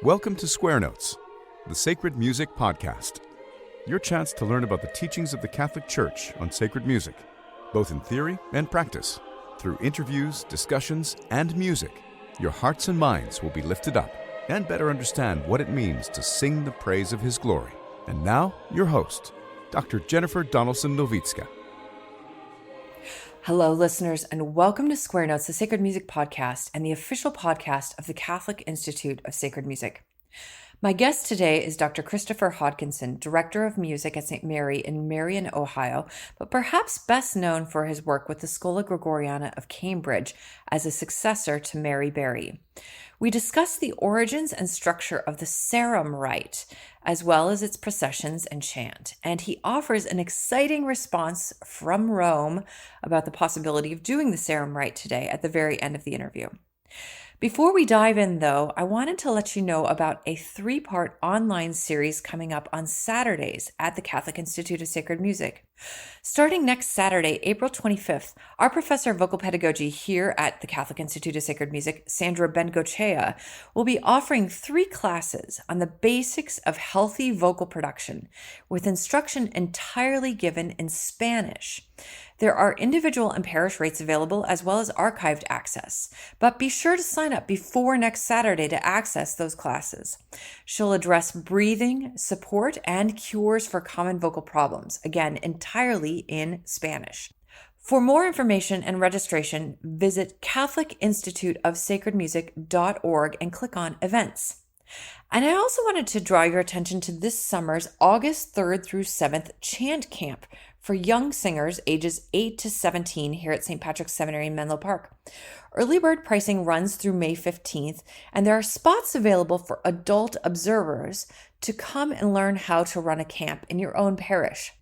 Welcome to Square Notes, the Sacred Music Podcast. Your chance to learn about the teachings of the Catholic Church on sacred music, both in theory and practice. Through interviews, discussions, and music, your hearts and minds will be lifted up and better understand what it means to sing the praise of His glory. And now, your host, Dr. Jennifer Donaldson-Nowicka. Hello, listeners, and welcome to Square Notes, the Sacred Music Podcast, and the official podcast of the Catholic Institute of Sacred Music. My guest today is Dr. Christopher Hodkinson, Director of Music at St. Mary in Marion, Ohio, but perhaps best known for his work with the Schola Gregoriana of Cambridge as a successor to Mary Berry. We discuss the origins and structure of the Sarum rite, as well as its processions and chant, and he offers an exciting response from Rome about the possibility of doing the Sarum rite today at the very end of the interview. Before we dive in, though, I wanted to let you know about a 3-part online series coming up on Saturdays at the Catholic Institute of Sacred Music. Starting next Saturday, April 25th, our professor of vocal pedagogy here at the Catholic Institute of Sacred Music, Sandra Bengochea, will be offering 3 classes on the basics of healthy vocal production, with instruction entirely given in Spanish. There are individual and parish rates available as well as archived access, but be sure to sign up before next Saturday to access those classes. She'll address breathing, support, and cures for common vocal problems, again, entirely in Spanish. For more information and registration, visit catholicinstituteofsacredmusic.org and click on Events. And I also wanted to draw your attention to this summer's August 3rd through 7th Chant Camp for young singers ages 8 to 17 here at St. Patrick's Seminary in Menlo Park. Early bird pricing runs through May 15th, and there are spots available for adult observers to come and learn how to run a camp in your own parish.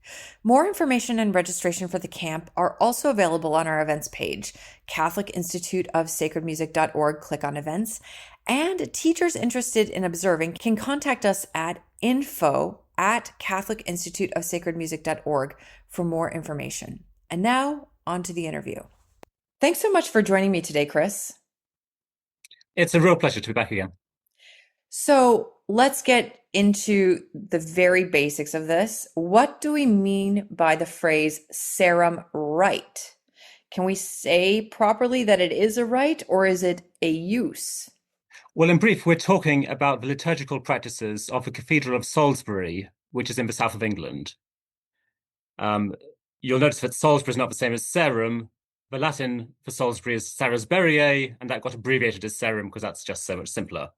More information and registration for the camp are also available on our events page, catholicinstituteofsacredmusic.org, click on events, and teachers interested in observing can contact us at info@catholicinstituteofsacredmusic.org for more information. And now, on to the interview. Thanks so much for joining me today, Chris. It's a real pleasure to be back again. So let's get into the very basics of this. What do we mean by the phrase Sarum rite? Can we say properly that it is a rite, or is it a use? Well, in brief, we're talking about the liturgical practices of the Cathedral of Salisbury, which is in the south of England. You'll notice that Salisbury is not the same as Sarum. The Latin for Salisbury is Sarasberiae, and that got abbreviated as Sarum because that's just so much simpler.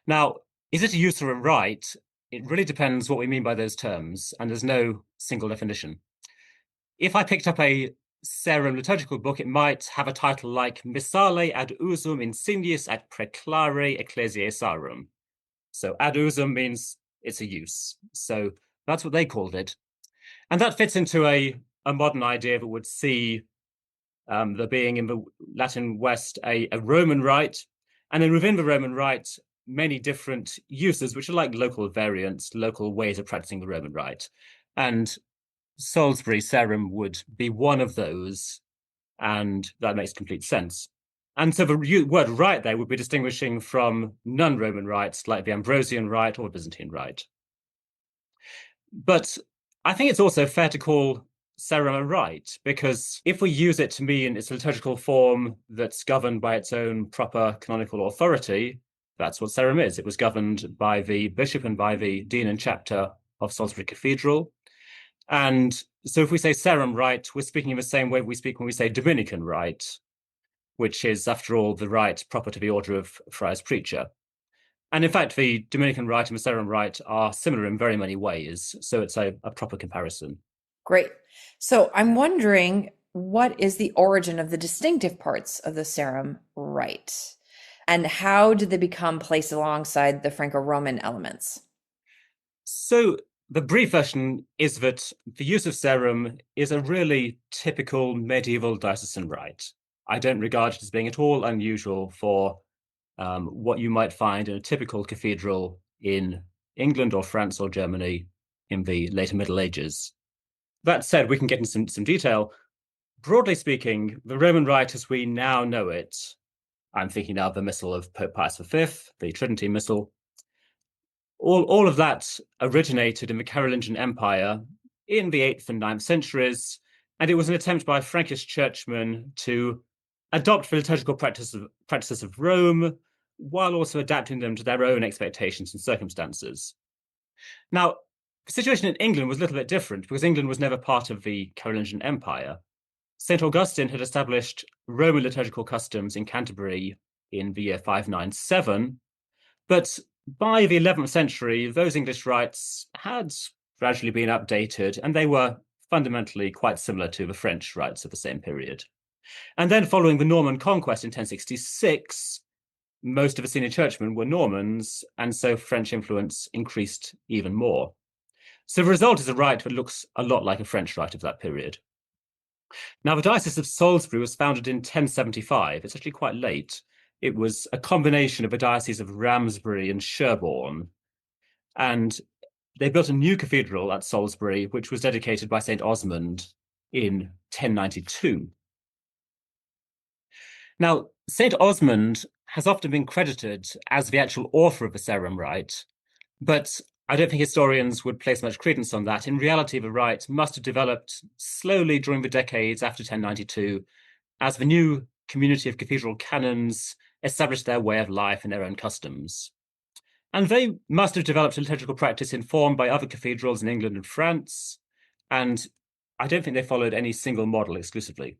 Now, is it a use or a rite? It really depends what we mean by those terms, and there's no single definition. If I picked up a Sarum liturgical book, it might have a title like Missale ad usum insignis et preclare Ecclesiae Sarum. So ad usum means it's a use. So that's what they called it. And that fits into a modern idea that would see there being in the Latin West a Roman rite, and then within the Roman rite, many different uses, which are like local variants, local ways of practicing the Roman rite. And Salisbury Sarum would be one of those, and that makes complete sense. And so the word rite there would be distinguishing from non-Roman rites like the Ambrosian rite or Byzantine rite. But I think it's also fair to call Sarum a rite, because if we use it to mean it's a liturgical form that's governed by its own proper canonical authority, that's what Sarum is. It was governed by the bishop and by the dean and chapter of Salisbury Cathedral. And so if we say Sarum rite, we're speaking in the same way we speak when we say Dominican rite, which is, after all, the rite proper to the order of Friars Preacher. And in fact, the Dominican rite and the Sarum rite are similar in very many ways, so it's a proper comparison. Great. So I'm wondering, what is the origin of the distinctive parts of the Sarum rite? And how did they become placed alongside the Franco-Roman elements? So the brief version is that the use of Sarum is a really typical medieval diocesan rite. I don't regard it as being at all unusual for what you might find in a typical cathedral in England or France or Germany in the later Middle Ages. That said, we can get into some detail. Broadly speaking, the Roman rite as we now know it, I'm thinking now of the Missal of Pope Pius V, the Tridentine Missal, All of that originated in the Carolingian Empire in the 8th and 9th centuries, and it was an attempt by Frankish churchmen to adopt the liturgical practices of Rome while also adapting them to their own expectations and circumstances. Now, the situation in England was a little bit different because England was never part of the Carolingian Empire. St. Augustine had established Roman liturgical customs in Canterbury in the year 597, but by the 11th century, those English rites had gradually been updated, and they were fundamentally quite similar to the French rites of the same period. And then following the Norman conquest in 1066, most of the senior churchmen were Normans, and so French influence increased even more. So the result is a rite that looks a lot like a French rite of that period. Now, the Diocese of Salisbury was founded in 1075. It's actually quite late. It was a combination of the Diocese of Ramsbury and Sherborne. And they built a new cathedral at Salisbury, which was dedicated by St. Osmond in 1092. Now, St. Osmond has often been credited as the actual author of the Sarum rite, but I don't think historians would place much credence on that. In reality, the rite must have developed slowly during the decades after 1092 as the new community of cathedral canons established their way of life and their own customs. And they must have developed a liturgical practice informed by other cathedrals in England and France, and I don't think they followed any single model exclusively.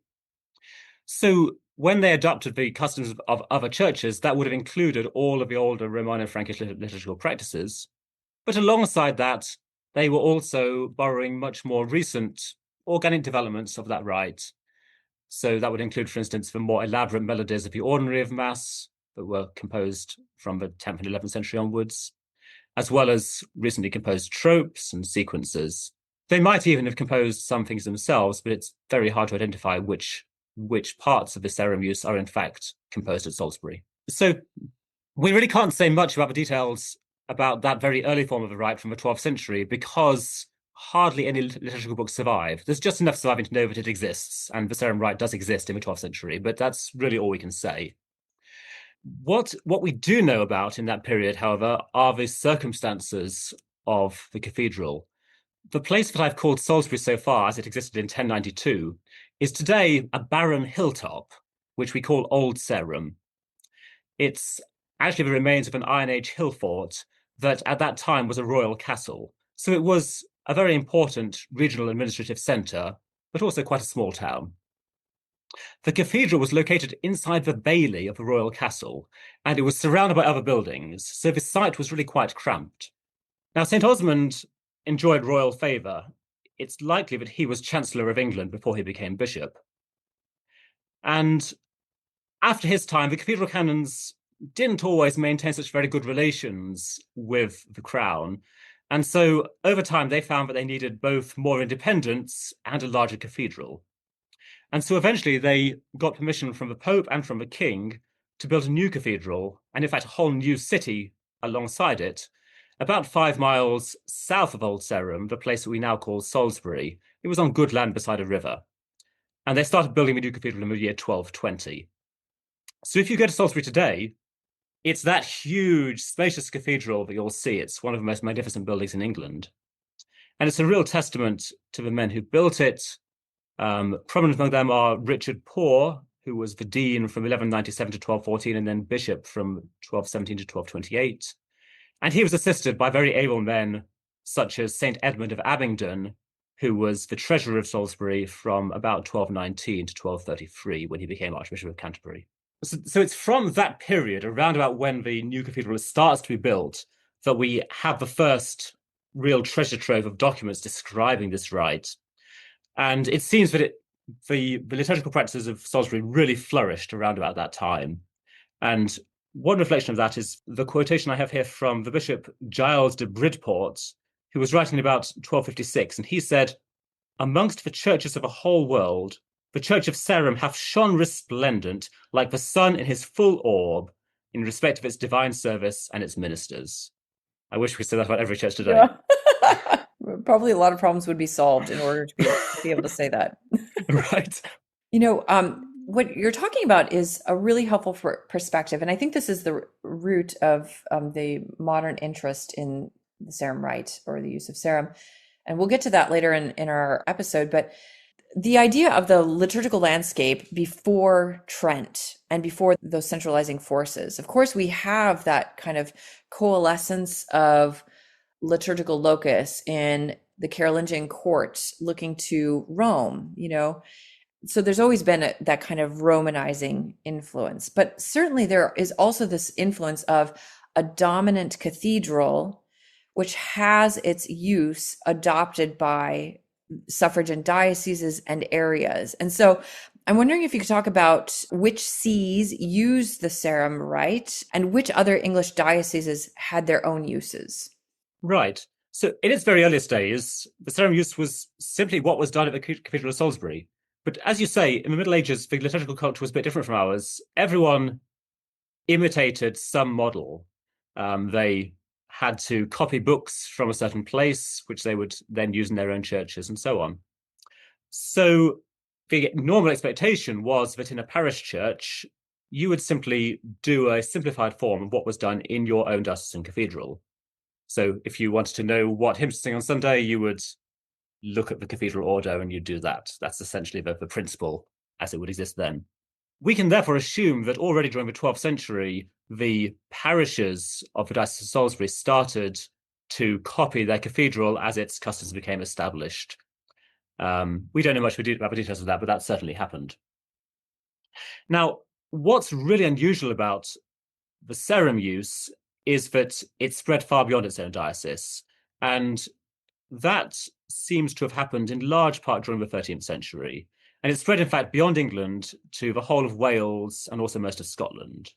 So when they adopted the customs of other churches, that would have included all of the older Roman and Frankish liturgical practices. But alongside that, they were also borrowing much more recent organic developments of that rite. So that would include, for instance, the more elaborate melodies of the ordinary of Mass that were composed from the 10th and 11th century onwards, as well as recently composed tropes and sequences. They might even have composed some things themselves, but it's very hard to identify which parts of the Sarum use are in fact composed at Salisbury. So we really can't say much about the details about that very early form of the rite from the 12th century because hardly any liturgical books survive. There's just enough surviving to know that it exists, and the Sarum rite does exist in the 12th century, but that's really all we can say. What we do know about in that period, however, are the circumstances of the cathedral. The place that I've called Salisbury so far, as it existed in 1092, is today a barren hilltop, which we call Old Sarum. It's actually the remains of an Iron Age hill fort that at that time was a royal castle. So it was a very important regional administrative centre, but also quite a small town. The cathedral was located inside the bailey of the royal castle, and it was surrounded by other buildings, so the site was really quite cramped. Now, St. Osmond enjoyed royal favour. It's likely that he was Chancellor of England before he became bishop. And after his time, the cathedral canons didn't always maintain such very good relations with the crown. And so over time, they found that they needed both more independence and a larger cathedral. And so eventually they got permission from the Pope and from the King to build a new cathedral, and in fact, a whole new city alongside it, about 5 miles south of Old Sarum, the place that we now call Salisbury. It was on good land beside a river. And they started building the new cathedral in the year 1220. So if you go to Salisbury today, it's that huge, spacious cathedral that you'll see. It's one of the most magnificent buildings in England. And it's a real testament to the men who built it. Prominent among them are Richard Poore, who was the dean from 1197 to 1214, and then bishop from 1217 to 1228. And he was assisted by very able men, such as St. Edmund of Abingdon, who was the treasurer of Salisbury from about 1219 to 1233, when he became Archbishop of Canterbury. So it's from that period, around about when the new cathedral starts to be built, that we have the first real treasure trove of documents describing this rite. And it seems that the liturgical practices of Salisbury really flourished around about that time. And one reflection of that is the quotation I have here from the Bishop Giles de Bridport, who was writing about 1256. And he said, "Amongst the churches of a whole world, the church of Sarum hath shone resplendent like the sun in his full orb in respect of its divine service and its ministers." I wish we could say that about every church today. Yeah. Probably a lot of problems would be solved in order to be able to say that. Right. You know, what you're talking about is a really helpful perspective. And I think this is the root of the modern interest in the Sarum rite or the use of Sarum. And we'll get to that later in our episode. But the idea of the liturgical landscape before Trent and before those centralizing forces, of course, we have that kind of coalescence of liturgical locus in the Carolingian court looking to Rome, so there's always been that kind of Romanizing influence. But certainly there is also this influence of a dominant cathedral, which has its use adopted by suffragan dioceses and areas. And so I'm wondering if you could talk about which sees use the Sarum rite and which other English dioceses had their own uses. Right. So in its very earliest days, the Sarum use was simply what was done at the Cathedral of Salisbury. But as you say, in the Middle Ages, the liturgical culture was a bit different from ours. Everyone imitated some model. They had to copy books from a certain place, which they would then use in their own churches and so on. So the normal expectation was that in a parish church, you would simply do a simplified form of what was done in your own diocesan cathedral. So if you wanted to know what hymns to sing on Sunday, you would look at the cathedral order and you do that. That's essentially the principle as it would exist then. We can therefore assume that already during the 12th century, the parishes of the Diocese of Salisbury started to copy their cathedral as its customs became established. We don't know much about the details of that, but that certainly happened. Now, what's really unusual about the Sarum use is that it spread far beyond its own diocese. And that seems to have happened in large part during the 13th century. And it spread, in fact, beyond England to the whole of Wales and also most of Scotland.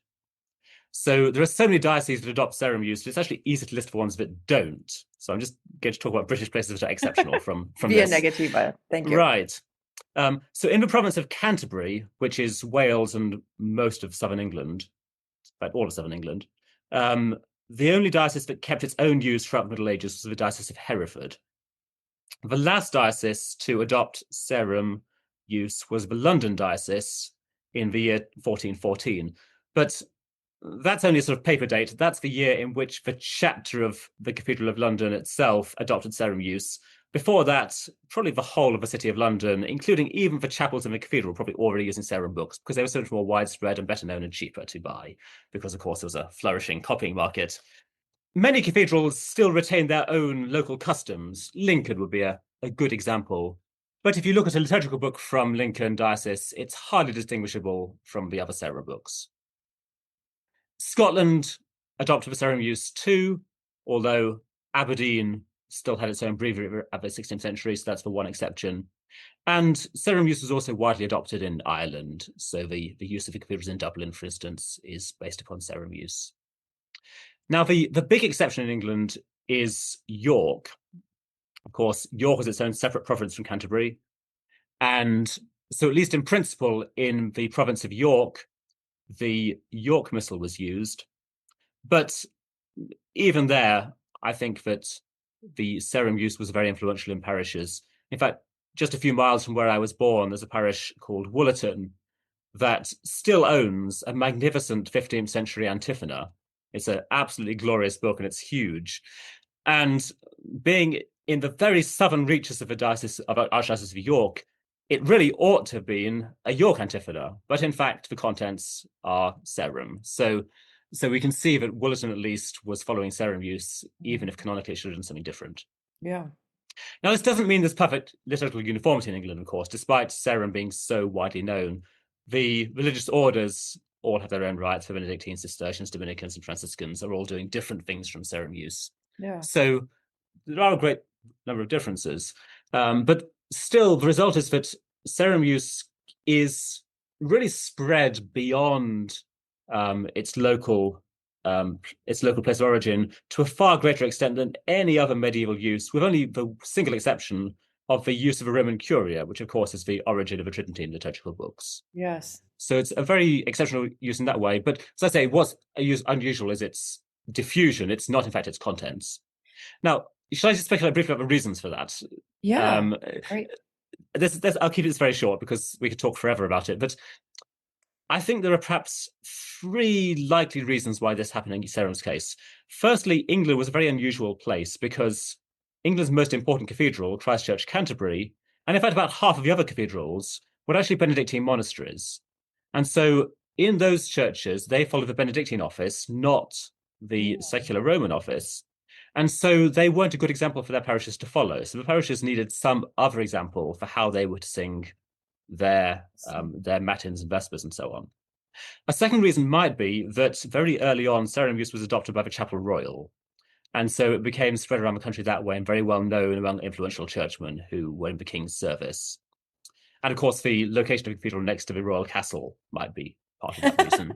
So there are so many dioceses that adopt Sarum use, it's actually easy to list the ones that don't. So I'm just going to talk about British places that are exceptional from Via this. negativa. Thank you. Right. So in the province of Canterbury, which is Wales and most of southern England, in fact, all of southern England, the only diocese that kept its own use throughout the Middle Ages was the Diocese of Hereford. The last diocese to adopt Sarum use was the London diocese in the year 1414. But that's only a sort of paper date. That's the year in which the chapter of the Cathedral of London itself adopted Sarum use. Before that, probably the whole of the City of London, including even the chapels in the cathedral, probably already using Sarum books because they were so much more widespread and better known and cheaper to buy because, of course, there was a flourishing copying market. Many cathedrals still retain their own local customs. Lincoln would be a good example. But if you look at a liturgical book from Lincoln Diocese, it's hardly distinguishable from the other Sarum books. Scotland adopted the Sarum use too, although Aberdeen still had its own breviary at the 16th century, so that's the one exception. And Sarum use was also widely adopted in Ireland. So the use of the cathedrals in Dublin, for instance, is based upon Sarum use. Now, the big exception in England is York. Of course, York is its own separate province from Canterbury. And so at least in principle, in the province of York, the York Missal was used. But even there, I think that the Sarum use was very influential in parishes. In fact, just a few miles from where I was born, there's a parish called Woollerton that still owns a magnificent 15th century antiphona. It's an absolutely glorious book and it's huge. And being in the very southern reaches of the Archdiocese of York, it really ought to have been a York antiphona, but in fact, the contents are Sarum. So we can see that Woollerton at least was following Sarum use, even if canonically it should have done something different. Yeah. Now, this doesn't mean there's perfect liturgical uniformity in England, of course, despite Sarum being so widely known. The religious orders all have their own rites. The Benedictines, Cistercians, Dominicans, and Franciscans are all doing different things from Sarum use. Yeah. So there are a great number of differences. But still, the result is that Sarum use is really spread beyond its local place of origin to a far greater extent than any other medieval use, with only the single exception of the use of a Roman curia, which of course is the origin of the Tridentine liturgical books. Yes. So it's a very exceptional use in that way. But as I say, what's unusual is its diffusion. It's not, in fact, its contents. Now, should I just speculate briefly about the reasons for that? Yeah. Right. I'll keep this very short because we could talk forever about it. But I think there are perhaps three likely reasons why this happened in Sarum's case. Firstly, England was a very unusual place because England's most important cathedral, Christ Church, Canterbury, and in fact about half of the other cathedrals, were actually Benedictine monasteries. And so in those churches, they followed the Benedictine office, not the secular Roman office. And so they weren't a good example for their parishes to follow. So the parishes needed some other example for how they were to sing their matins and vespers and so on. A second reason might be that very early on, Sarum use was adopted by the Chapel Royal. And so it became spread around the country that way and very well known among influential churchmen who were in the king's service. And of course, the location of the cathedral next to the royal castle might be part of that reason.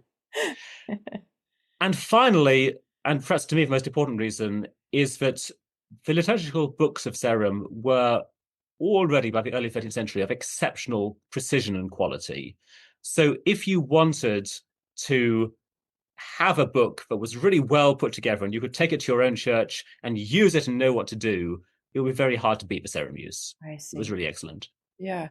And finally, and perhaps to me the most important reason, is that the liturgical books of Sarum were already by the early 13th century of exceptional precision and quality. So if you wanted to have a book that was really well put together and you could take it to your own church and use it and know what to do, it would be very hard to beat the Sarum use. I see. It was really excellent. Yeah.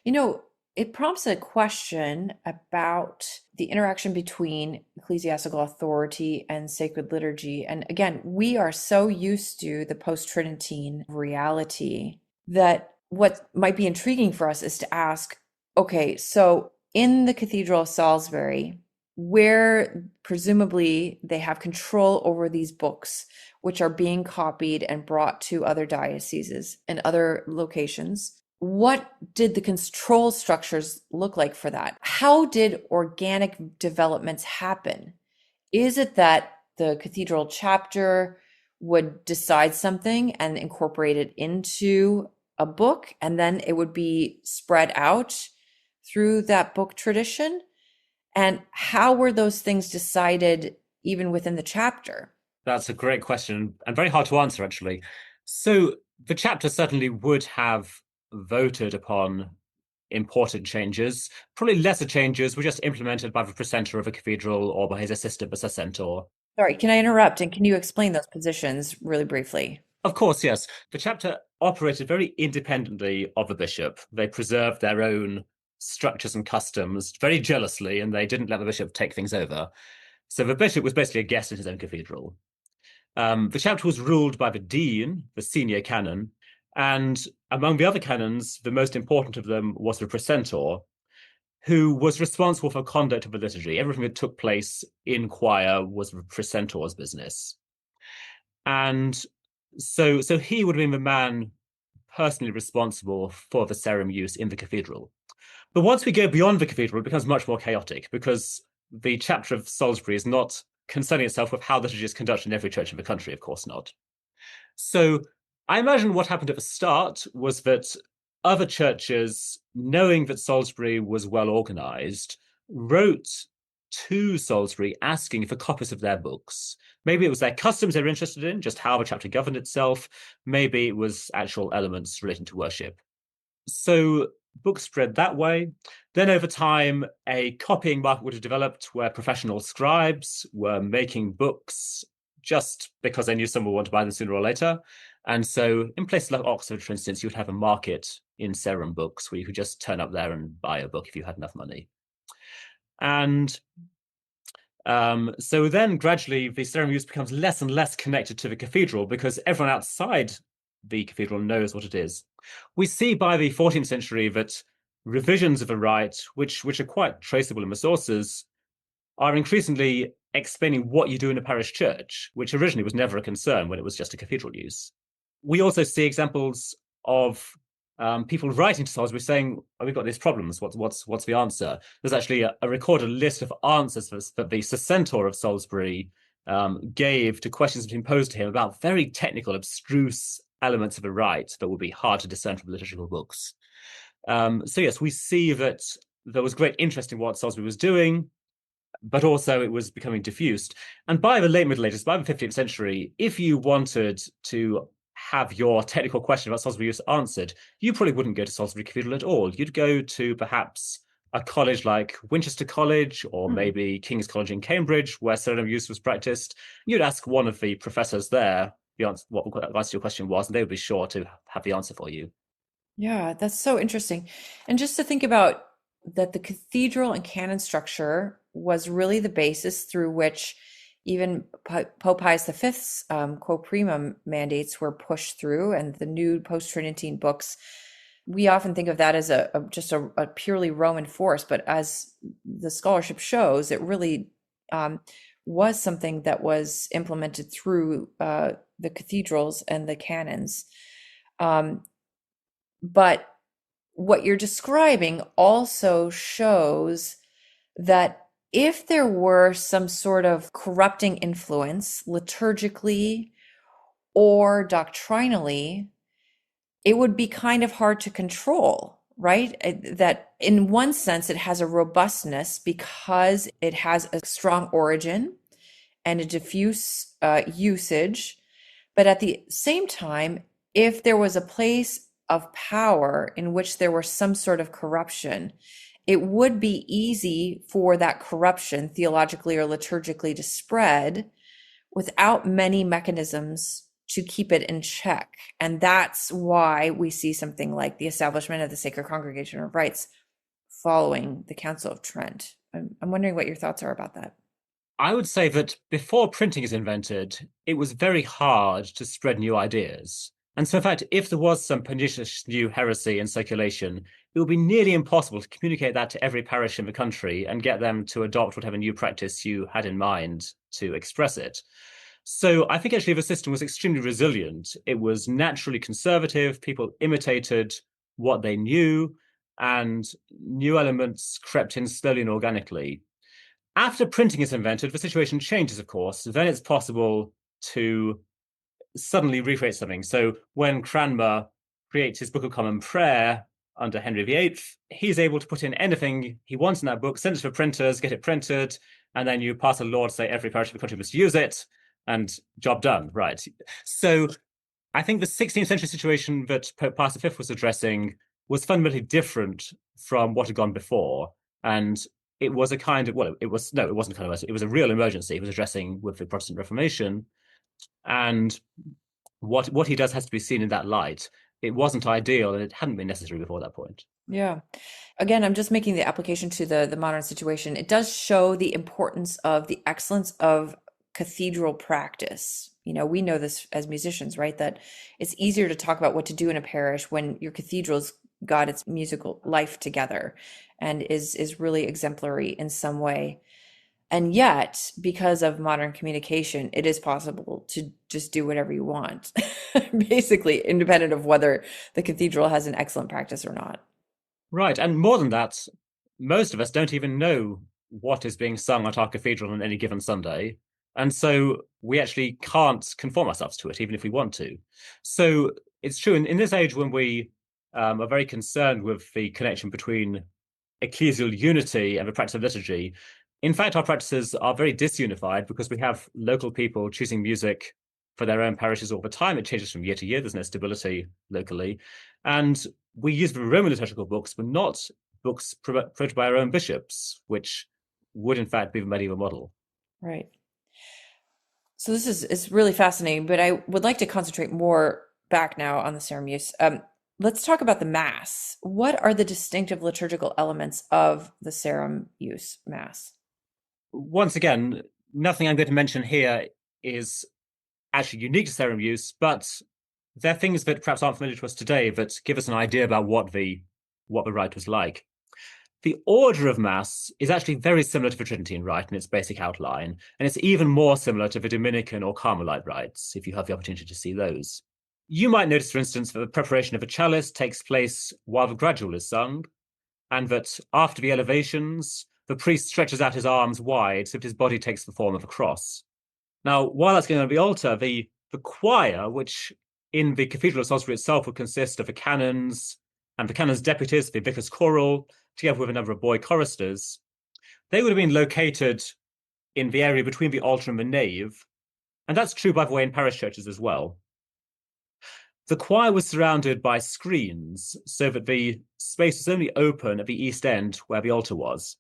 It prompts a question about the interaction between ecclesiastical authority and sacred liturgy. And again, we are so used to the post-Tridentine reality that what might be intriguing for us is to ask, okay, so in the Cathedral of Salisbury, where presumably they have control over these books, which are being copied and brought to other dioceses and other locations, what did the control structures look like for that? How did organic developments happen? Is it that the cathedral chapter would decide something and incorporate it into a book, and then it would be spread out through that book tradition? And how were those things decided even within the chapter? That's a great question and very hard to answer, actually. So the chapter certainly would have voted upon important changes. Probably lesser changes were just implemented by the precentor of a cathedral or by his assistant precentor. Sorry, can I interrupt? And can you explain those positions really briefly? Of course, yes. The chapter operated very independently of the bishop. They preserved their own structures and customs very jealously, and they didn't let the bishop take things over. So the bishop was basically a guest in his own cathedral. The chapter was ruled by the dean, the senior canon, and among the other canons, the most important of them was the precentor, who was responsible for conduct of the liturgy. Everything that took place in choir was the precentor's business. And so he would have been the man personally responsible for the Sarum use in the cathedral. But once we go beyond the cathedral, it becomes much more chaotic because the chapter of Salisbury is not concerning itself with how liturgy is conducted in every church in the country, of course not. So I imagine what happened at the start was that other churches, knowing that Salisbury was well organized, wrote to Salisbury asking for copies of their books. Maybe it was their customs they were interested in, just how the chapter governed itself. Maybe it was actual elements relating to worship. So books spread that way. Then over time, a copying market would have developed where professional scribes were making books just because they knew someone would want to buy them sooner or later. And so in places like Oxford, for instance, you would have a market in Sarum books where you could just turn up there and buy a book if you had enough money. And so then gradually the Sarum use becomes less and less connected to the cathedral because everyone outside the cathedral knows what it is. We see by the 14th century that revisions of a rite, which are quite traceable in the sources, are increasingly explaining what you do in a parish church, which originally was never a concern when it was just a cathedral use. We also see examples of people writing to Salisbury saying, oh, we've got these problems, what's the answer? There's actually a recorded list of answers that the precentor of Salisbury gave to questions that had been posed to him about very technical, abstruse elements of a rite that would be hard to discern from liturgical books. So yes, we see that there was great interest in what Salisbury was doing, but also it was becoming diffused. And by the late Middle Ages, by the 15th century, if you wanted to have your technical question about Salisbury use answered, you probably wouldn't go to Salisbury Cathedral at all. You'd go to perhaps a college like Winchester College or maybe King's College in Cambridge, where Sarum use was practiced. You'd ask one of the professors there what the answer to your question was, and they would be sure to have the answer for you. Yeah, that's so interesting. And just to think about that the cathedral and canon structure was really the basis through which even Pope Pius V's Quo Primum mandates were pushed through, and the new post-Tridentine books. We often think of that as just a purely Roman force, but as the scholarship shows, it really was something that was implemented through the cathedrals and the canons. But what you're describing also shows that if there were some sort of corrupting influence liturgically or doctrinally, it would be kind of hard to control, right? That in one sense, it has a robustness because it has a strong origin and a diffuse usage. But at the same time, if there was a place of power in which there were some sort of corruption, it would be easy for that corruption, theologically or liturgically, to spread without many mechanisms to keep it in check. And that's why we see something like the establishment of the Sacred Congregation of Rites following the Council of Trent. I'm wondering what your thoughts are about that. I would say that before printing is invented, it was very hard to spread new ideas. And so, in fact, if there was some pernicious new heresy in circulation, it would be nearly impossible to communicate that to every parish in the country and get them to adopt whatever new practice you had in mind to express it. So I think actually the system was extremely resilient. It was naturally conservative. People imitated what they knew, and new elements crept in slowly and organically. After printing is invented, the situation changes, of course. Then it's possible to suddenly recreate something. So when Cranmer creates his Book of Common Prayer under Henry VIII, he's able to put in anything he wants in that book, send it to printers, get it printed, and then you pass a law to say every parish in the country must use it, and job done, right? So I think the 16th century situation that Pope Pius V was addressing was fundamentally different from what had gone before. And it was a kind of, well, it wasn't a kind of emergency. It was a real emergency he was addressing with the Protestant Reformation. And what he does has to be seen in that light. It wasn't ideal, and it hadn't been necessary before that point. Yeah. Again, I'm just making the application to the modern situation. It does show the importance of the excellence of cathedral practice. You know, we know this as musicians, right? That it's easier to talk about what to do in a parish when your cathedral's got its musical life together and is really exemplary in some way. And yet, because of modern communication, it is possible to just do whatever you want, basically, independent of whether the cathedral has an excellent practice or not. Right. And more than that, most of us don't even know what is being sung at our cathedral on any given Sunday. And so we actually can't conform ourselves to it, even if we want to. So it's true, in this age when we are very concerned with the connection between ecclesial unity and the practice of liturgy, in fact, our practices are very disunified because we have local people choosing music for their own parishes all the time. It changes from year to year. There's no stability locally. And we use the Roman liturgical books, but not books printed by our own bishops, which would, in fact, be the medieval model. Right. So this is really fascinating, but I would like to concentrate more back now on the Sarum use. Let's talk about the Mass. What are the distinctive liturgical elements of the Sarum use Mass? Once again, nothing I'm going to mention here is actually unique to Sarum use, but there are things that perhaps aren't familiar to us today that give us an idea about what the rite was like. The order of Mass is actually very similar to the Tridentine rite in its basic outline, and it's even more similar to the Dominican or Carmelite rites, if you have the opportunity to see those. You might notice, for instance, that the preparation of a chalice takes place while the gradual is sung, and that after the elevations, the priest stretches out his arms wide so that his body takes the form of a cross. Now, while that's going on at the altar, the choir, which in the Cathedral of Salisbury itself would consist of the canons and the canons' deputies, the vicars choral, together with a number of boy choristers, they would have been located in the area between the altar and the nave. And that's true, by the way, in parish churches as well. The choir was surrounded by screens so that the space was only open at the east end where the altar was.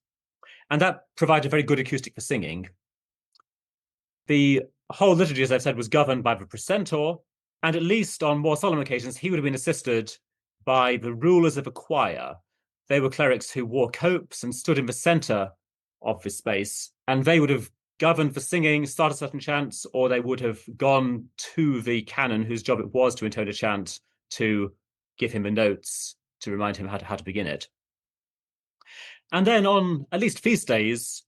And that provided very good acoustic for singing. The whole liturgy, as I've said, was governed by the precentor, and at least on more solemn occasions, he would have been assisted by the rulers of a choir. they were clerics who wore copes and stood in the center of this space, and they would have governed the singing, started certain chants, or they would have gone to the canon whose job it was to intone a chant to give him the notes to remind him how to begin it. And then on at least feast days,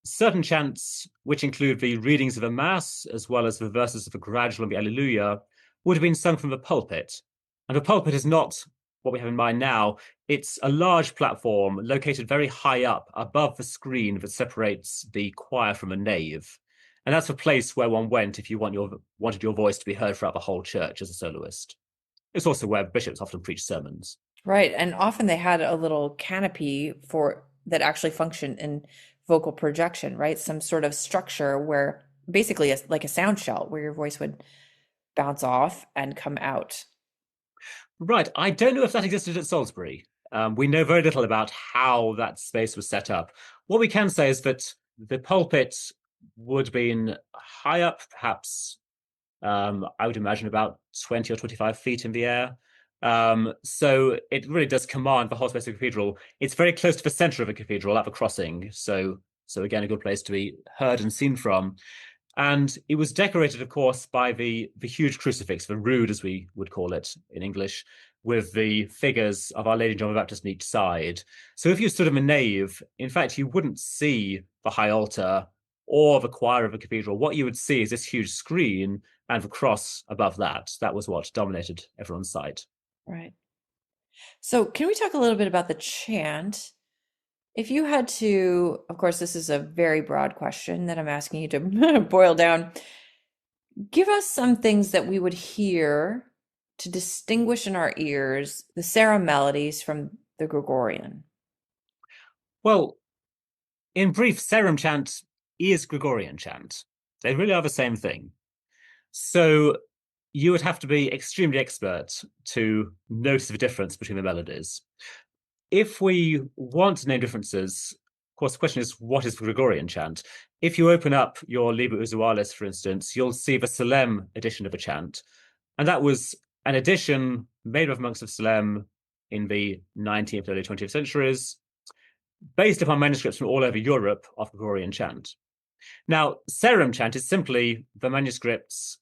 certain chants, which include the readings of a mass, as well as the verses of the Gradual and the Alleluia, would have been sung from the pulpit. And the pulpit is not what we have in mind now. It's a large platform located very high up above the screen that separates the choir from a nave. And that's a place where one went if you wanted your voice to be heard throughout the whole church as a soloist. It's also where bishops often preach sermons. Right. And often they had a little canopy that actually functioned in vocal projection, right? Some sort of structure where basically like a sound shell where your voice would bounce off and come out. Right. I don't know if that existed at Salisbury. We know very little about how that space was set up. What we can say is that the pulpit would have been high up, perhaps, I would imagine about 20 or 25 feet in the air. So it really does command the whole space of the cathedral. It's very close to the center of the cathedral at the crossing. So again, a good place to be heard and seen from. And it was decorated, of course, by the huge crucifix, the rood, as we would call it in English, with the figures of Our Lady and John the Baptist on each side. So if you stood in the nave, in fact, you wouldn't see the high altar or the choir of the cathedral. What you would see is this huge screen and the cross above that. That was what dominated everyone's sight. Right. So can we talk a little bit about the chant? If you had to, of course, this is a very broad question that I'm asking you to boil down. Give us some things that we would hear to distinguish in our ears the Sarum melodies from the Gregorian. Well, in brief, Sarum chant is Gregorian chant. They really are the same thing. So you would have to be extremely expert to notice the difference between the melodies. If we want to name differences, of course, the question is, what is the Gregorian chant? If you open up your Liber Usualis, for instance, you'll see the Salem edition of the chant. And that was an edition made of monks of Salem in the 19th, early 20th centuries, based upon manuscripts from all over Europe of Gregorian chant. Now, Sarum chant is simply the manuscripts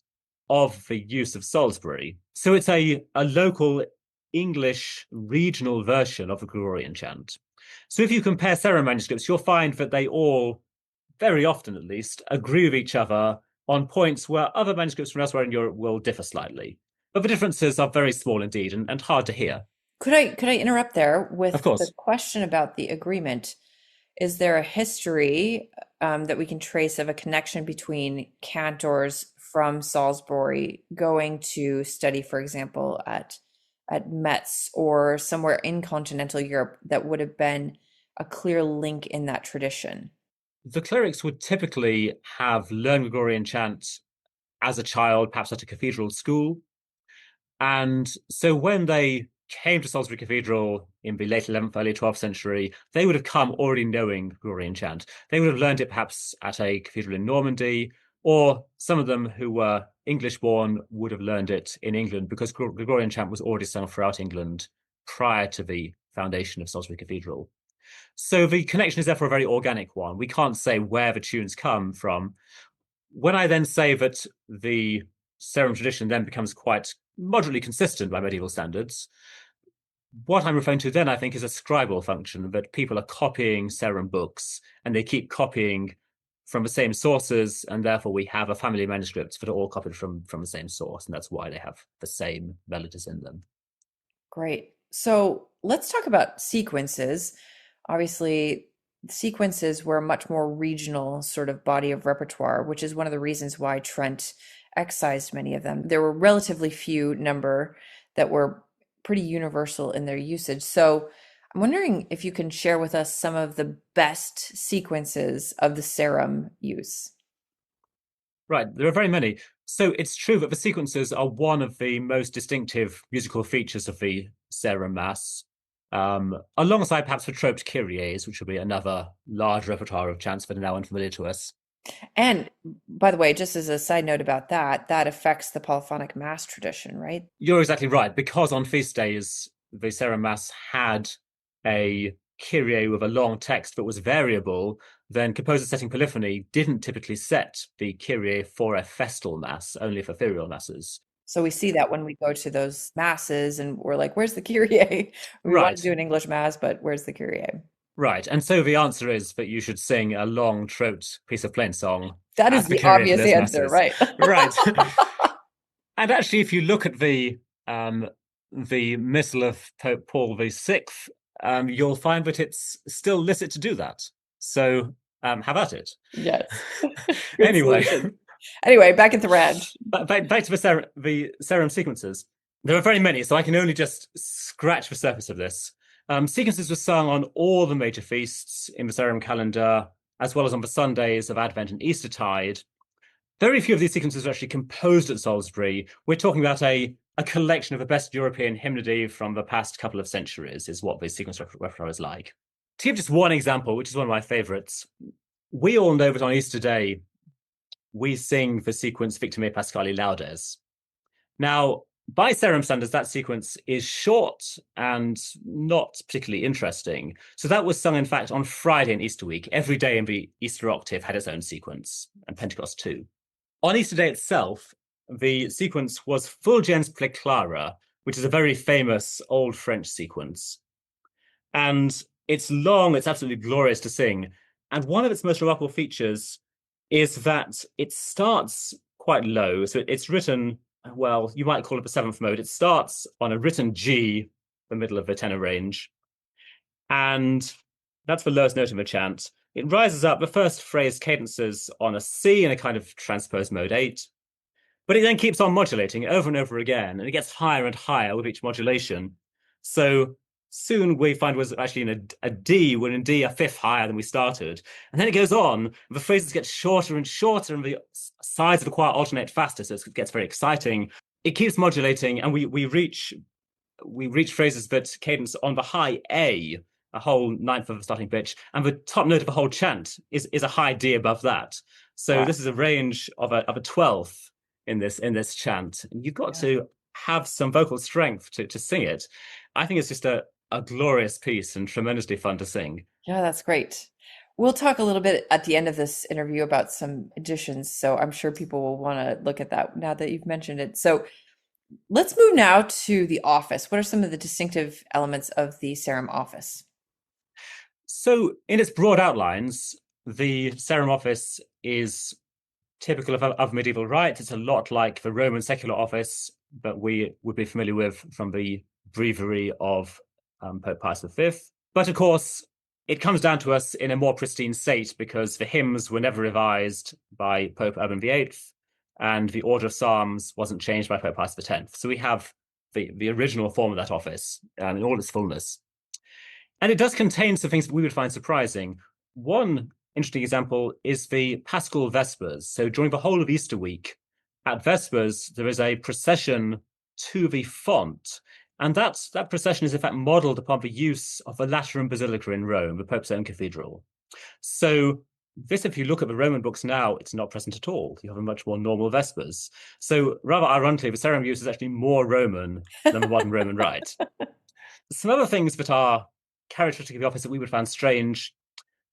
of the use of Salisbury. So it's a local English regional version of the Gregorian chant. So if you compare Sarum manuscripts, you'll find that they all, very often at least, agree with each other on points where other manuscripts from elsewhere in Europe will differ slightly. But the differences are very small indeed and hard to hear. Could I interrupt there with Of course. the question about the agreement? Is there a history that we can trace of a connection between cantors from Salisbury going to study, for example, at Metz or somewhere in continental Europe that would have been a clear link in that tradition? The clerics would typically have learned Gregorian chant as a child, perhaps at a cathedral school. And so when they came to Salisbury Cathedral in the late 11th, early 12th century, they would have come already knowing Gregorian chant. They would have learned it perhaps at a cathedral in Normandy, or some of them who were English-born would have learned it in England because Gregorian chant was already sung throughout England prior to the foundation of Salisbury Cathedral. So the connection is therefore a very organic one. We can't say where the tunes come from. When I then say that the Sarum tradition then becomes quite moderately consistent by medieval standards, what I'm referring to then, I think, is a scribal function, that people are copying Sarum books and they keep copying from the same sources, and therefore we have a family of manuscripts that are all copied from the same source, and that's why they have the same melodies in them. Great. So let's talk about sequences. Obviously, sequences were a much more regional sort of body of repertoire, which is one of the reasons why Trent excised many of them. There were relatively few number that were pretty universal in their usage. So I'm wondering if you can share with us some of the best sequences of the Sarum use. Right, there are very many. So it's true that the sequences are one of the most distinctive musical features of the Sarum Mass, alongside perhaps the troped Kyries, which will be another large repertoire of chants that are now unfamiliar to us. And by the way, just as a side note about that affects the polyphonic Mass tradition, right? You're exactly right, because on feast days, the Sarum Mass had a Kyrie with a long text that was variable, then composers setting polyphony didn't typically set the Kyrie for a festal mass, only for ferial masses. So we see that when we go to those masses and we're like, where's the Kyrie? We want Right. to do an English mass, but where's the Kyrie? Right. And so the answer is that you should sing a long trot piece of plain song. That is the obvious answer, right? Right. And actually, if you look at the Missal of Pope Paul VI, you'll find that it's still licit to do that. So have at it. Yes. Anyway, anyway, back at the ranch. Back to the Sarum sequences. There are very many, so I can only just scratch the surface of this. Sequences were sung on all the major feasts in the Sarum calendar, as well as on the Sundays of Advent and Eastertide. Very few of these sequences were actually composed at Salisbury. We're talking about a collection of the best European hymnody from the past couple of centuries, is what this sequence repertoire is like. To give just one example, which is one of my favorites, we all know that on Easter Day, we sing the sequence Victor Me Pascali Laudes. Now, by Sarum standards, that sequence is short and not particularly interesting. So that was sung, in fact, on Friday in Easter week. Every day in the Easter octave had its own sequence, and Pentecost too. On Easter Day itself, the sequence was Fulgens Pleclara, which is a very famous old French sequence. And it's long, it's absolutely glorious to sing. And one of its most remarkable features is that it starts quite low. So it's written, well, you might call it the seventh mode. It starts on a written G, the middle of the tenor range. And that's the lowest note in the chant. It rises up, the first phrase cadences on a C in a kind of transposed mode 8. But it then keeps on modulating over and over again, and it gets higher and higher with each modulation. So soon we find was actually in a D, we're in D a fifth higher than we started. And then it goes on, the phrases get shorter and shorter, and the sides of the choir alternate faster, so it gets very exciting. It keeps modulating, and we reach phrases that cadence on the high A, a whole ninth of the starting pitch, and the top note of the whole chant is a high D above that. So wow. This is a range of a 12th in this chant. And you've got to have some vocal strength to sing it. I think it's just a glorious piece and tremendously fun to sing. Yeah, that's great. We'll talk a little bit at the end of this interview about some additions, so I'm sure people will want to look at that now that you've mentioned it. So let's move now to the office. What are some of the distinctive elements of the Sarum office? So in its broad outlines, the Sarum office is typical of medieval rite. It's a lot like the Roman secular office that we would be familiar with from the breviary of Pope Pius V. But of course, it comes down to us in a more pristine state because the hymns were never revised by Pope Urban VIII, and the order of psalms wasn't changed by Pope Pius X. So we have the original form of that office in all its fullness. And it does contain some things that we would find surprising. One interesting example is the Paschal Vespers. So during the whole of Easter week, at Vespers, there is a procession to the font. And that procession is in fact modeled upon the use of the Lateran Basilica in Rome, the Pope's own cathedral. So this, if you look at the Roman books now, it's not present at all. You have a much more normal Vespers. So rather ironically, the Sarum use is actually more Roman than the modern Roman rite. Some other things that are characteristic of the office that we would find strange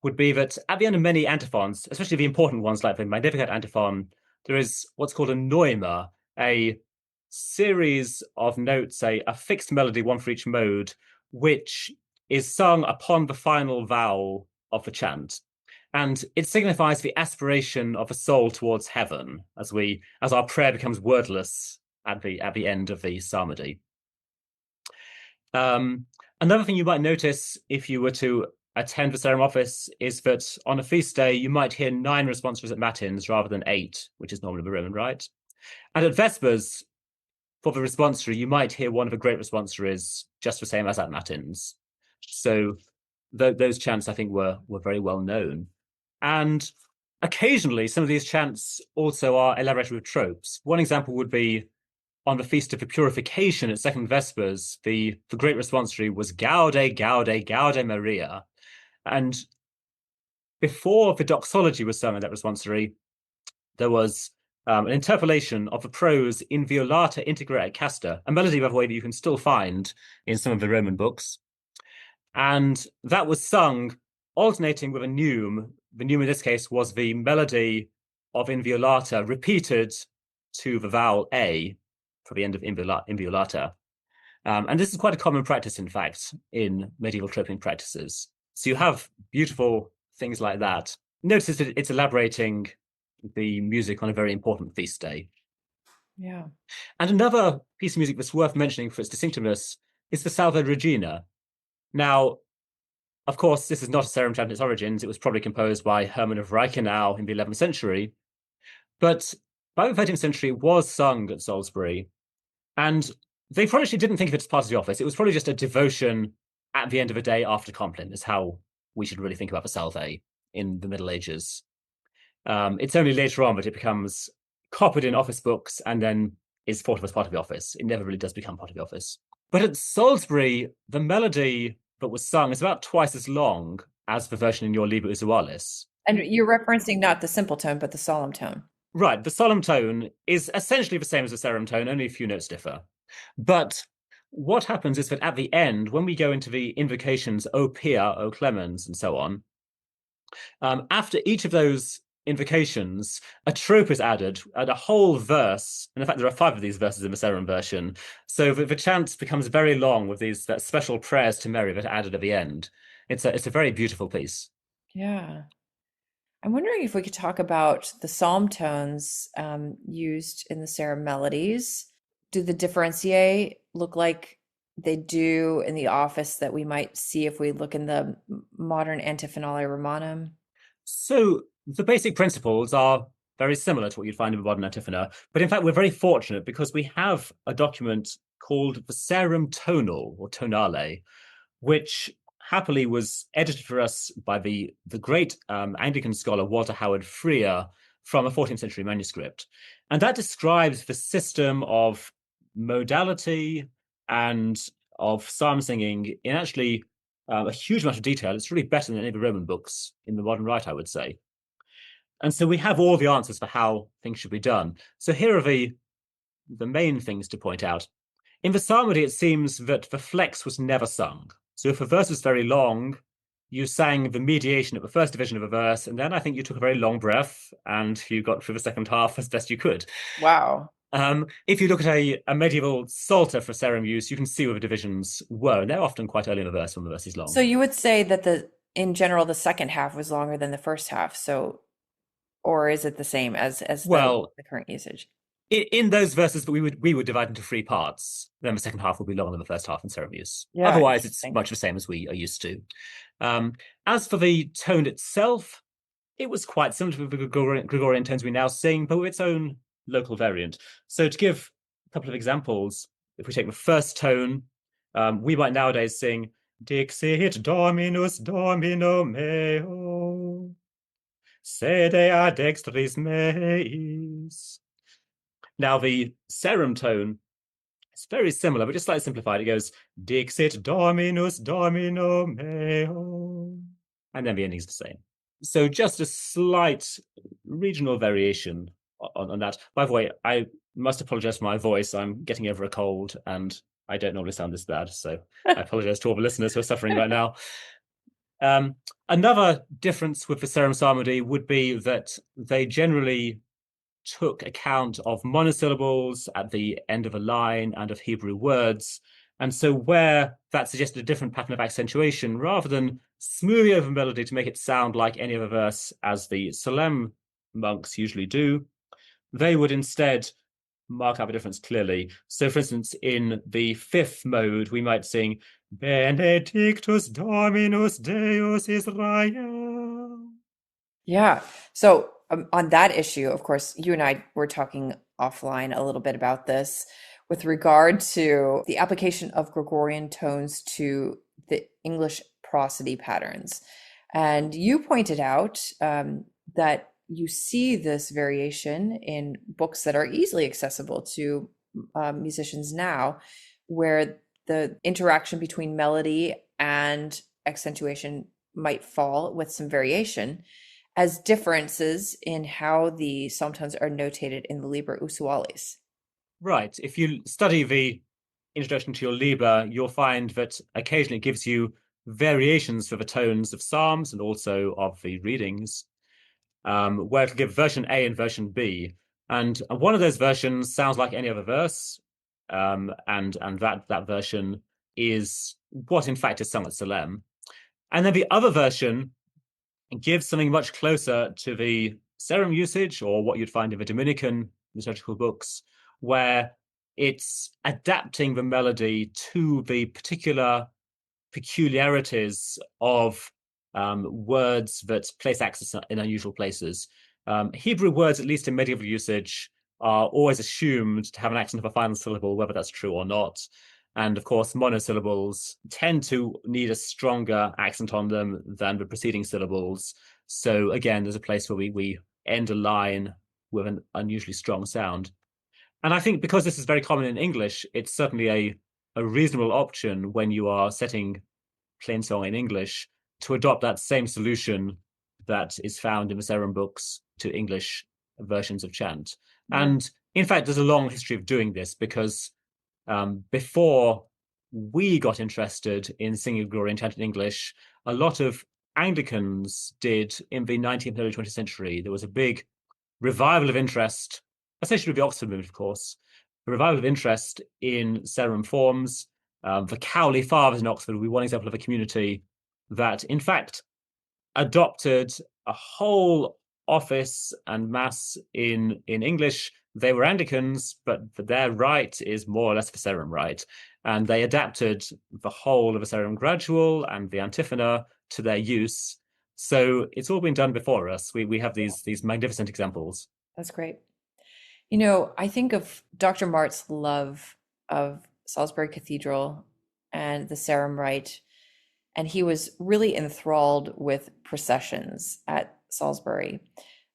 would be that at the end of many antiphons, especially the important ones like the Magnificat antiphon, there is what's called a neuma, a series of notes, a fixed melody, one for each mode, which is sung upon the final vowel of the chant. And it signifies the aspiration of a soul towards heaven as our prayer becomes wordless at the end of the psalmody. Another thing you might notice if you were to attend the Sarum office is that on a feast day, you might hear 9 responsories at Matins rather than 8, which is normally the Roman rite. And at Vespers, for the responsory, you might hear one of the great responsories just the same as at Matins. So those chants, I think, were very well known. And occasionally, some of these chants also are elaborated with tropes. One example would be on the Feast of the Purification at Second Vespers, the great responsory was Gaude, Gaude, Gaude Maria. And before the doxology was sung in that responsory, there was an interpolation of the prose in violata integra et casta, a melody, by the way, that you can still find in some of the Roman books. And that was sung alternating with a neume. The neume in this case was the melody of inviolata repeated to the vowel A for the end of inviolata. And this is quite a common practice, in fact, in medieval tripping practices. So you have beautiful things like that. Notice that it's elaborating the music on a very important feast day. Yeah. And another piece of music that's worth mentioning for its distinctiveness is the Salve Regina. Now, of course, this is not a Sarum chant in its origins. It was probably composed by Hermann of Reichenau in the 11th century. But by the 13th century, it was sung at Salisbury. And they probably didn't think of it as part of the office. It was probably just a devotion at the end of a day after Compline, is how we should really think about the Salve in the Middle Ages. It's only later on that it becomes copied in office books and then is thought of as part of the office. It never really does become part of the office. But at Salisbury, the melody that was sung is about twice as long as the version in your Liber Usualis. And you're referencing not the simple tone, but the solemn tone. Right. The solemn tone is essentially the same as the Sarum tone, only a few notes differ. But what happens is that at the end, when we go into the invocations, O Pia, O Clemens, and so on, after each of those invocations, a trope is added, and a whole verse. And in fact, there are 5 of these verses in the Sarum version. So the chant becomes very long with these special prayers to Mary that are added at the end. It's a very beautiful piece. Yeah. I'm wondering if we could talk about the psalm tones used in the Sarum melodies. Do the differentiae look like they do in the office that we might see if we look in the modern Antiphonale Romanum? So the basic principles are very similar to what you'd find in the modern antiphona, but in fact, we're very fortunate because we have a document called the Sarum Tonal, or Tonale, which happily was edited for us by the great Anglican scholar Walter Howard Freer from a 14th century manuscript. And that describes the system of modality and of psalm singing in actually a huge amount of detail. It's really better than any of the Roman books in the modern rite, I would say. And so we have all the answers for how things should be done. So here are the main things to point out. In the psalmody, it seems that the flex was never sung. So if a verse was very long, you sang the mediation at the first division of a verse, and then I think you took a very long breath and you got through the second half as best you could. Wow. If you look at a medieval psalter for Sarum use, you can see where the divisions were, and they're often quite early in the verse when the verse is long. So you would say that in general, the second half was longer than the first half. So, or is it the same as the current usage? In those verses, we would divide into 3 parts. Then the second half will be longer than the first half in Sarum use. Yeah, otherwise, it's much the same as we are used to. As for the tone itself, it was quite similar to the Gregorian tones we now sing, but with its own local variant. So to give a couple of examples, if we take the first tone, we might nowadays sing Dixit Dominus Domino meo, sede ad dextris meis. Now, the Sarum tone is very similar, but just slightly simplified. It goes, Dixit Dominus Domino meo. And then the ending is the same. So just a slight regional variation on that. By the way, I must apologize for my voice. I'm getting over a cold, and I don't normally sound this bad. So I apologize to all the listeners who are suffering right now. Another difference with the Sarum psalmody would be that they generally took account of monosyllables at the end of a line and of Hebrew words. And so where that suggested a different pattern of accentuation, rather than smoothing over melody to make it sound like any other verse, as the Solemn monks usually do, they would instead mark out the difference clearly. So, for instance, in the 5th mode, we might sing, Benedictus Dominus Deus Israel. Yeah. So on that issue, of course, you and I were talking offline a little bit about this with regard to the application of Gregorian tones to the English prosody patterns. And you pointed out that you see this variation in books that are easily accessible to musicians now, where the interaction between melody and accentuation might fall with some variation, as differences in how the psalm tones are notated in the Liber Usualis. Right. If you study the introduction to your Liber, you'll find that occasionally it gives you variations for the tones of psalms and also of the readings, where it'll give version A and version B. And one of those versions sounds like any other verse, and that version is what in fact is sung at Salem. And then the other version gives something much closer to the Sarum usage, or what you'd find in the Dominican liturgical books, where it's adapting the melody to the particular peculiarities of words that place accents in unusual places. Hebrew words, at least in medieval usage, are always assumed to have an accent of a final syllable, whether that's true or not. And of course, monosyllables tend to need a stronger accent on them than the preceding syllables. So again, there's a place where we end a line with an unusually strong sound. And I think because this is very common in English, it's certainly a reasonable option when you are setting plain song in English to adopt that same solution that is found in the Sarum books to English versions of chant. Yeah. And in fact, there's a long history of doing this, because before we got interested in singing Gregorian chant in English, a lot of Anglicans did in the 19th and early 20th century. There was a big revival of interest, essentially with the Oxford movement, of course, a revival of interest in Sarum forms. The Cowley Fathers in Oxford will be one example of a community that, in fact, adopted a whole office and mass in English. They were Anglicans, but their rite is more or less the Sarum rite. And they adapted the whole of the Sarum gradual and the antiphona to their use. So it's all been done before us. We have these magnificent examples. That's great. I think of Dr. Mart's love of Salisbury Cathedral and the Sarum rite, and he was really enthralled with processions at Salisbury.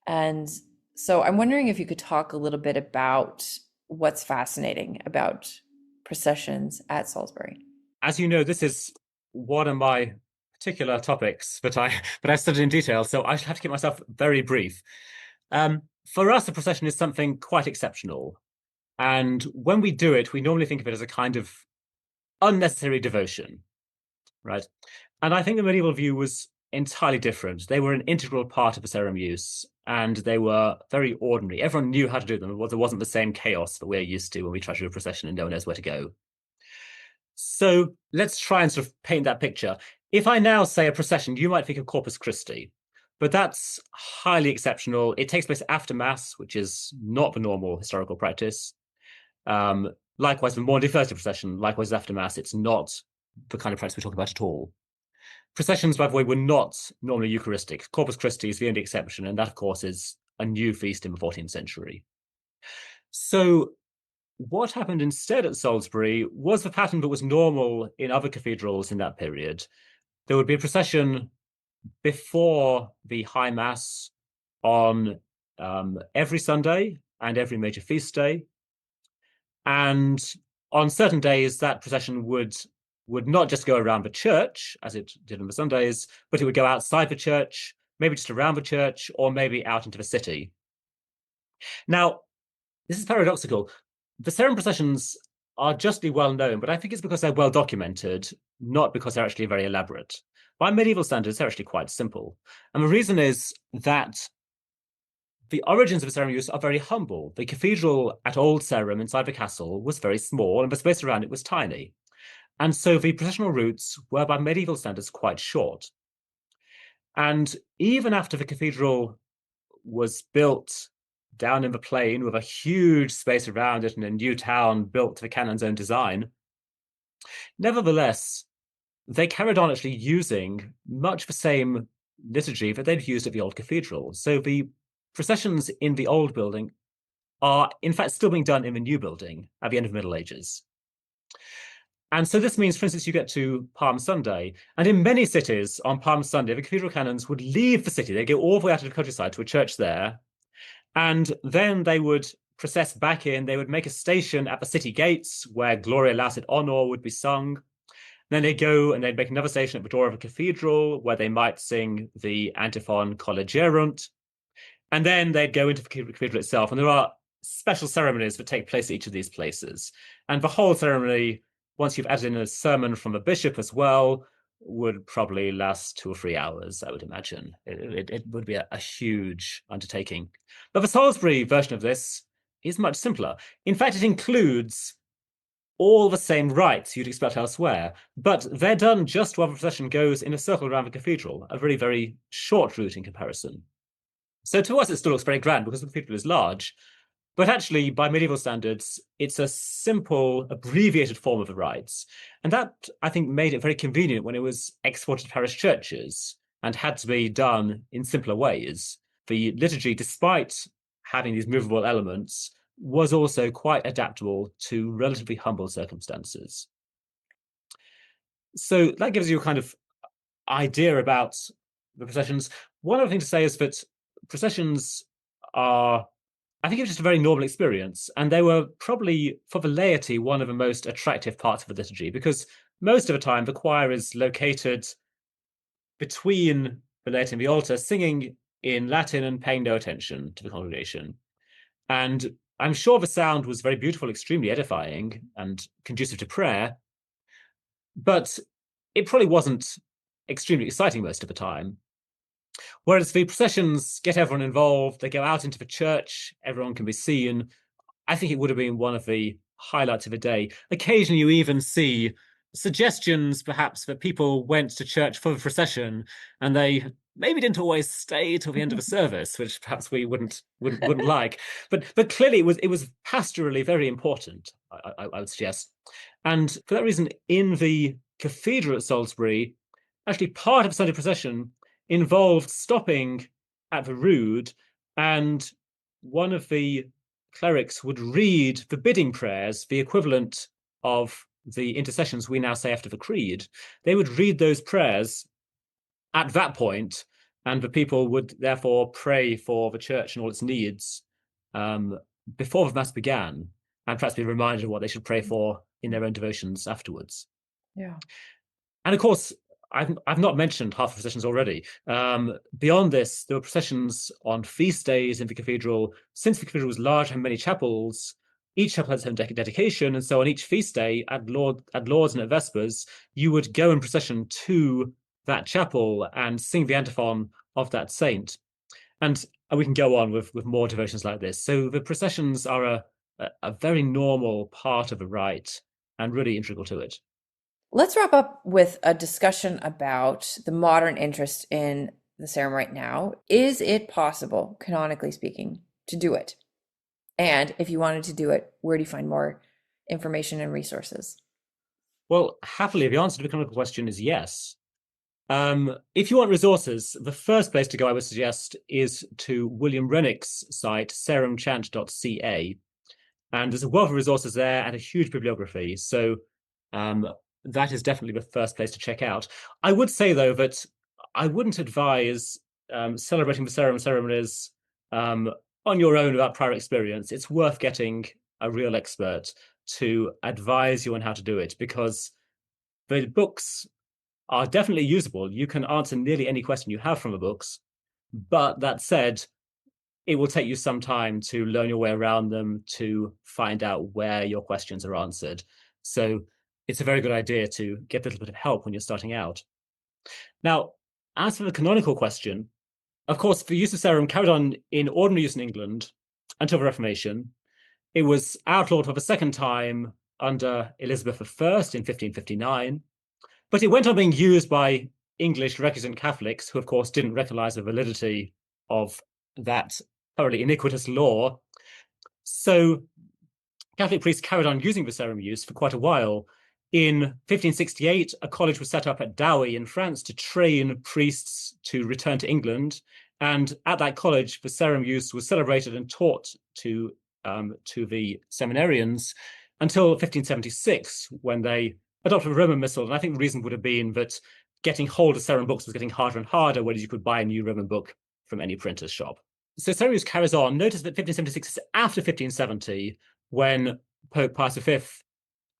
And so I'm wondering if you could talk a little bit about what's fascinating about processions at Salisbury. As you know, this is one of my particular topics that I studied in detail, so I have to keep myself very brief. For us, a procession is something quite exceptional. And when we do it, we normally think of it as a kind of unnecessary devotion, right? And I think the medieval view was entirely different. They were an integral part of the Sarum use, and they were very ordinary. Everyone knew how to do them. There wasn't the same chaos that we're used to when we try to do a procession and no one knows where to go. So let's try and sort of paint that picture. If I now say a procession, you might think of Corpus Christi, but that's highly exceptional. It takes place after Mass, which is not the normal historical practice. Likewise, the Maundy Thursday procession, likewise after Mass, it's not the kind of practice we're talking about at all. Processions, by the way, were not normally Eucharistic. Corpus Christi is the only exception, and that, of course, is a new feast in the 14th century. So what happened instead at Salisbury was the pattern that was normal in other cathedrals in that period. There would be a procession before the High Mass on every Sunday and every major feast day. And on certain days, that procession would not just go around the church, as it did on the Sundays, but it would go outside the church, maybe just around the church, or maybe out into the city. Now, this is paradoxical. The Sarum processions are justly well known, but I think it's because they're well documented, not because they're actually very elaborate. By medieval standards, they're actually quite simple. And the reason is that the origins of the Sarum use are very humble. The cathedral at Old Sarum inside the castle was very small, and the space around it was tiny. And so the processional routes were, by medieval standards, quite short. And even after the cathedral was built down in the plain with a huge space around it and a new town built to the canon's own design, nevertheless, they carried on actually using much the same liturgy that they'd used at the old cathedral. So the processions in the old building are, in fact, still being done in the new building at the end of the Middle Ages. And so this means, for instance, you get to Palm Sunday, and in many cities on Palm Sunday, the cathedral canons would leave the city. They'd go all the way out to the countryside to a church there, and then they would process back in. They would make a station at the city gates where Gloria Lausit Honor would be sung. Then they'd go and they'd make another station at the door of a cathedral where they might sing the antiphon Collegerunt. And then they'd go into the cathedral itself. And there are special ceremonies that take place at each of these places. And the whole ceremony, once you've added in a sermon from a bishop as well, would probably last 2 or 3 hours, I would imagine. It would be a huge undertaking. But the Salisbury version of this is much simpler. In fact, it includes all the same rites you'd expect elsewhere, but they're done just while the procession goes in a circle around the cathedral, a very, very short route in comparison. So to us, it still looks very grand because the cathedral is large, but actually, by medieval standards, it's a simple, abbreviated form of the rites. And that, I think, made it very convenient when it was exported to parish churches and had to be done in simpler ways. The liturgy, despite having these movable elements, was also quite adaptable to relatively humble circumstances. So that gives you a kind of idea about the processions. One other thing to say is that processions are, I think, it was just a very normal experience, and they were probably, for the laity, one of the most attractive parts of the liturgy, because most of the time the choir is located between the laity and the altar, singing in Latin and paying no attention to the congregation. And I'm sure the sound was very beautiful, extremely edifying, and conducive to prayer, but it probably wasn't extremely exciting most of the time. Whereas the processions get everyone involved, they go out into the church, everyone can be seen. I think it would have been one of the highlights of the day. Occasionally you even see suggestions, perhaps, that people went to church for the procession and they maybe didn't always stay till the end of the service, which perhaps we wouldn't like. But clearly it was pastorally very important, I would suggest. And for that reason, in the cathedral at Salisbury, actually part of the Sunday procession involved stopping at the rood, and one of the clerics would read the bidding prayers, the equivalent of the intercessions we now say after the creed. They would read those prayers at that point, and the people would therefore pray for the church and all its needs before the Mass began, and perhaps be reminded of what they should pray for in their own devotions afterwards. Yeah. And of course, I've not mentioned half the processions already. Beyond this, there were processions on feast days in the cathedral. Since the cathedral was large and many chapels, each chapel had its own dedication, and so on each feast day, at Lauds and at Vespers, you would go in procession to that chapel and sing the antiphon of that saint. And we can go on with more devotions like this. So the processions are a very normal part of the rite and really integral to it. Let's wrap up with a discussion about the modern interest in the Sarum right now. Is it possible, canonically speaking, to do it? And if you wanted to do it, where do you find more information and resources? Well, happily, the answer to the canonical question is yes. If you want resources, the first place to go, I would suggest, is to William Rennick's site, serumchant.ca. And there's a wealth of resources there and a huge bibliography. So that is definitely the first place to check out. I would say, though, that I wouldn't advise celebrating the Sarum ceremonies on your own without prior experience. It's worth getting a real expert to advise you on how to do it, because the books are definitely usable. You can answer nearly any question you have from the books. But that said, it will take you some time to learn your way around them, to find out where your questions are answered. So it's a very good idea to get a little bit of help when you're starting out. Now, as for the canonical question, of course, the use of Sarum carried on in ordinary use in England until the Reformation. It was outlawed for the second time under Elizabeth I in 1559, but it went on being used by English recusant Catholics, who, of course, didn't recognize the validity of that thoroughly iniquitous law. So Catholic priests carried on using the Sarum use for quite a while. In 1568, a college was set up at Douai in France to train priests to return to England. And at that college, the Sarum use was celebrated and taught to the seminarians until 1576, when they adopted the Roman Missal. And I think the reason would have been that getting hold of Sarum books was getting harder and harder, whereas you could buy a new Roman book from any printer's shop. So Sarum use carries on. Notice that 1576 is after 1570, when Pope Pius V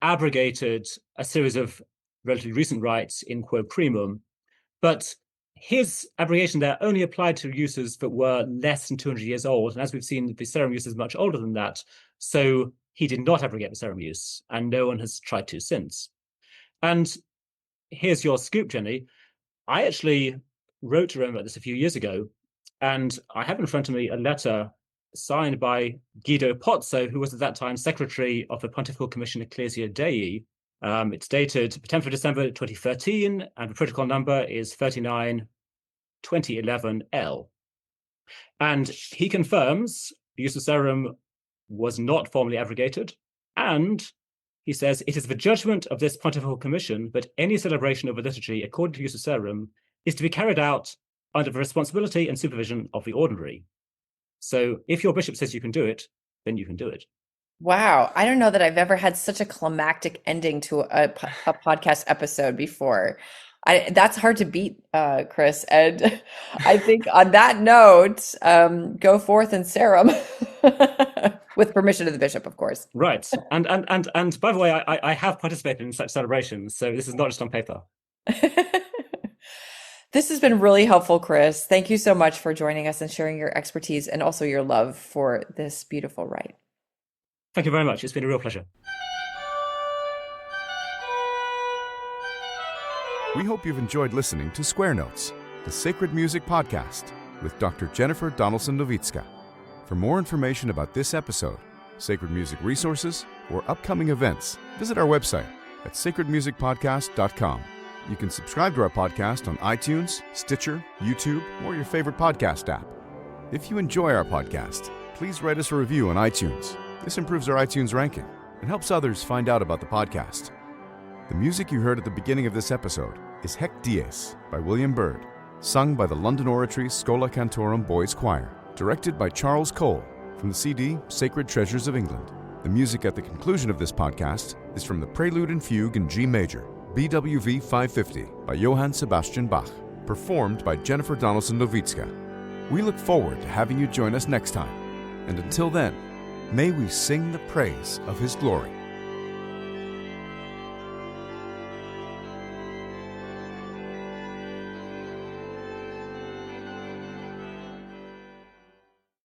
abrogated a series of relatively recent rites in quo primum, but his abrogation there only applied to uses that were less than 200 years old. And as we've seen, the Sarum use is much older than that. So he did not abrogate the Sarum use, and no one has tried to since. And here's your scoop, Jenny. I actually wrote to Rome about this a few years ago, and I have in front of me a letter signed by Guido Pozzo, who was at that time secretary of the Pontifical Commission Ecclesia Dei. It's dated 10th of December 2013, and the protocol number is 39/2011L. And he confirms the use of Sarum was not formally abrogated, and he says, it is the judgment of this Pontifical Commission that any celebration of a liturgy according to use of Sarum is to be carried out under the responsibility and supervision of the ordinary. So if your bishop says you can do it, then you can do it. Wow. I don't know that I've ever had such a climactic ending to a podcast episode before. That's hard to beat, Chris. And I think on that note, go forth in Sarum with permission of the bishop, of course. Right. And by the way, I have participated in such celebrations, so this is not just on paper. This has been really helpful, Chris. Thank you so much for joining us and sharing your expertise and also your love for this beautiful rite. Thank you very much. It's been a real pleasure. We hope you've enjoyed listening to Square Notes, the Sacred Music Podcast with Dr. Jennifer Donaldson-Nowicka. For more information about this episode, sacred music resources, or upcoming events, visit our website at sacredmusicpodcast.com. You can subscribe to our podcast on iTunes, Stitcher, YouTube, or your favorite podcast app. If you enjoy our podcast, please write us a review on iTunes. This improves our iTunes ranking and helps others find out about the podcast. The music you heard at the beginning of this episode is Hec Dies by William Byrd, sung by the London Oratory Schola Cantorum Boys Choir, directed by Charles Cole from the CD Sacred Treasures of England. The music at the conclusion of this podcast is from the Prelude and Fugue in G Major, BWV 550 by Johann Sebastian Bach, performed by Jennifer Donaldson-Nowicka. We look forward to having you join us next time, and until then, may we sing the praise of His glory.